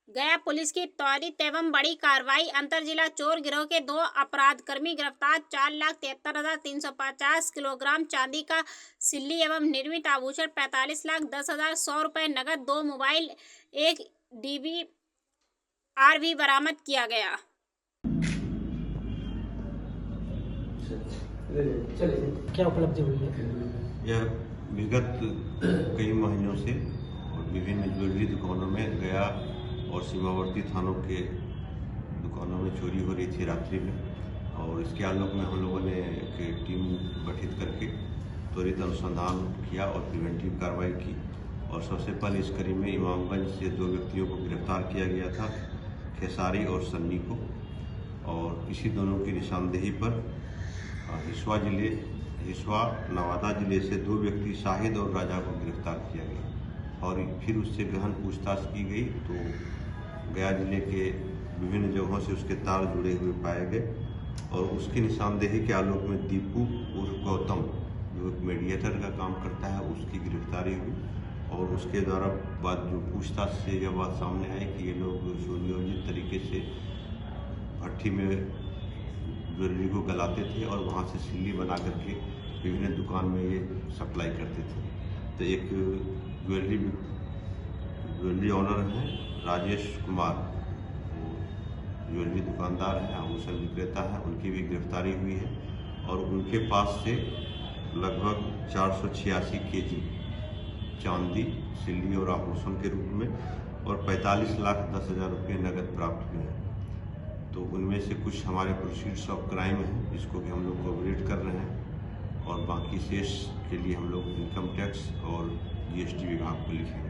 गया पुलिस की त्वरित एवं बड़ी कार्रवाई। अंतर जिला चोर गिरोह के 2 अपराधकर्मी गिरफ्तार। 4,73,350 किलोग्राम चांदी का सिल्ली एवं निर्मित आभूषण, 45,10,100 रुपए नगद, 2 मोबाइल, 1 DVR भी बरामद किया गया। क्या उपलब्धि हुई है? यह विगत कई महीनों से विभिन्न ज्वेलरी दुकानों में गया और सीमावर्ती थानों के दुकानों में चोरी हो रही थी रात्रि में, और इसके आलोक में हम लोगों ने एक टीम गठित करके त्वरित अनुसंधान किया और प्रिवेंटिव कार्रवाई की। और सबसे पहले इस कड़ी में इमामगंज से 2 व्यक्तियों को गिरफ्तार किया गया था, खेसारी और सन्नी को। और इसी दोनों की निशानदेही पर हिस्वा नवादा जिले से 2 व्यक्ति शाहिद और राजा को गिरफ्तार किया गया और फिर उससे गहन पूछताछ की गई तो गया जिले के विभिन्न जगहों से उसके तार जुड़े हुए पाए गए। और उसकी निशानदेही के आलोक में दीपू उर्फ गौतम, जो एक मीडिएटर का काम करता है, उसकी गिरफ्तारी हुई। और उसके द्वारा बाद जो पूछताछ से यह बात सामने आई कि ये लोग सुनियोजित तरीके से भट्टी में ज्वेलरी को गलाते थे और वहाँ से सिल्ली बना करके विभिन्न दुकान में ये सप्लाई करते थे। तो एक ज्वेलरी ऑनर हैं राजेश कुमार, ज्वेलरी दुकानदार हैं, आभूषण विक्रेता है, उनकी भी गिरफ्तारी हुई है। और उनके पास से लगभग 486 केजी चांदी, सिल्ली और आभूषण के रूप में और 45,10,000 रुपये नगद प्राप्त हुए हैं। तो उनमें से कुछ हमारे प्रोसीड्स ऑफ क्राइम हैं, जिसको भी हम लोग कोऑपरेट कर रहे हैं, और बाकी शेष के लिए हम लोग इनकम टैक्स और GST विभाग को लिखेंगे।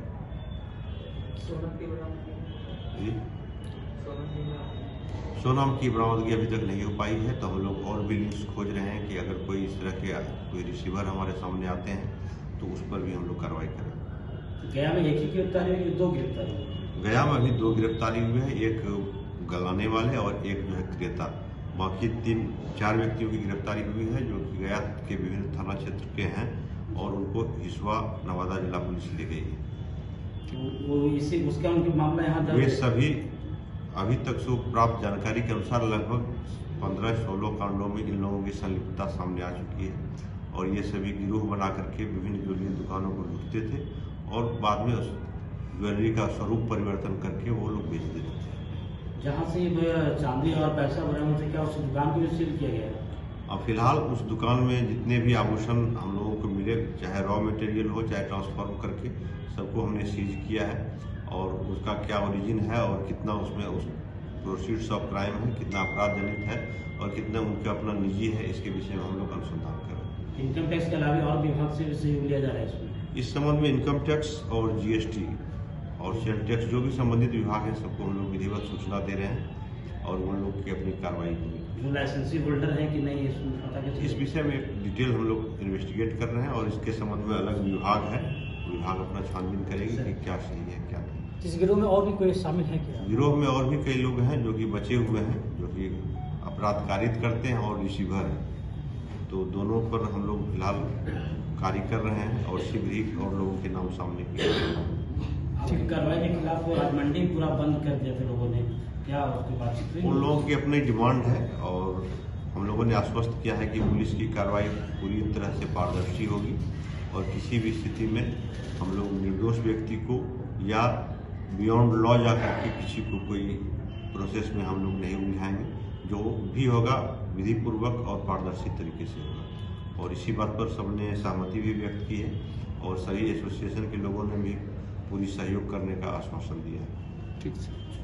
सोना की बरामदगी अभी तक नहीं हो पाई है, तो हम लोग और भी लिंक्स खोज रहे हैं कि अगर कोई इस तरह के कोई रिसीवर हमारे सामने आते हैं तो उस पर भी हम लोग कार्रवाई करेंगे। गया में एक ही गिरफ्तारी हुई, 2 गिरफ्तारी हुई? गया में अभी 2 गिरफ्तारी हुई है, एक गलाने वाले और एक जो है क्रेता। बाकी 3-4 व्यक्तियों की गिरफ्तारी हुई है जो कि गया के विभिन्न थाना क्षेत्र के हैं और उनको हिस्वा नवादा जिला पुलिस ले गई है। वो इसी उसका उनके मामला यहाँ वे सभी अभी तक सो प्राप्त जानकारी के अनुसार लगभग 15-16 कांडों में इन लोगों की संलिप्तता सामने आ चुकी है। और ये सभी गिरोह बना करके विभिन्न ज्वेलरी दुकानों को लूटते थे और बाद में उस ज्वेलरी का स्वरूप परिवर्तन करके वो लोग बेच देते थे। जहाँ से चांदी और पैसा बरामद है, क्या उस दुकान को भी सील किया गया है? अब फिलहाल उस दुकान में जितने भी आभूषण हम लोगों को मिले, चाहे रॉ मटेरियल हो चाहे ट्रांसफॉर्म करके, सबको हमने सीज किया है। और उसका क्या ओरिजिन है और कितना उसमें उस प्रोसीड्स ऑफ क्राइम है, कितना अपराध जनित है और कितना उनका अपना निजी है, इसके विषय में हम लोग अनुसंधान कर रहे हैं। इनकम टैक्स के अलावा और विभाग से भी सहयोग लिया जा रहा है इसमें? इस संबंध में इनकम टैक्स और GST और सेल टैक्स जो भी संबंधित विभाग है सबको हम लोग विधिवत सूचना दे रहे हैं और उन लोग की अपनी कार्रवाई होगी। जो लाइसेंसी होल्डर है कि नहीं इस विषय में डिटेल हम लोग इन्वेस्टिगेट कर रहे हैं और इसके संबंध में अलग विभाग है, विभाग अपना छानबीन करेगी कि क्या सही है क्या नहीं। इस गिरोह में और भी कोई शामिल है क्या? गिरोह में और भी कई लोग हैं जो कि बचे हुए हैं, जो कि अपराध कारित करते हैं और रिसीवर हैं। तो दोनों पर हम लोग फिलहाल कार्य कर रहे हैं और शीघ्र ही और लोगों के नाम सामने आपकी कार्रवाई के खिलाफ मंडी पूरा बंद कर दिया था लोगों ने, क्या उसकी बातचीत हुई? उन लोगों की अपनी डिमांड है और हम लोगों ने आश्वस्त किया है कि पुलिस की कार्रवाई पूरी तरह से पारदर्शी होगी और किसी भी स्थिति में हम लोग निर्दोष व्यक्ति को या बियॉन्ड लॉ जा करके किसी को कोई प्रोसेस में हम लोग नहीं उलझाएंगे। जो भी होगा विधिपूर्वक और पारदर्शी तरीके से होगा। और इसी बात पर सबने सहमति भी व्यक्त की है और सभी एसोसिएशन के लोगों ने भी पूरी सहयोग करने का आश्वासन दिया है। ठीक है।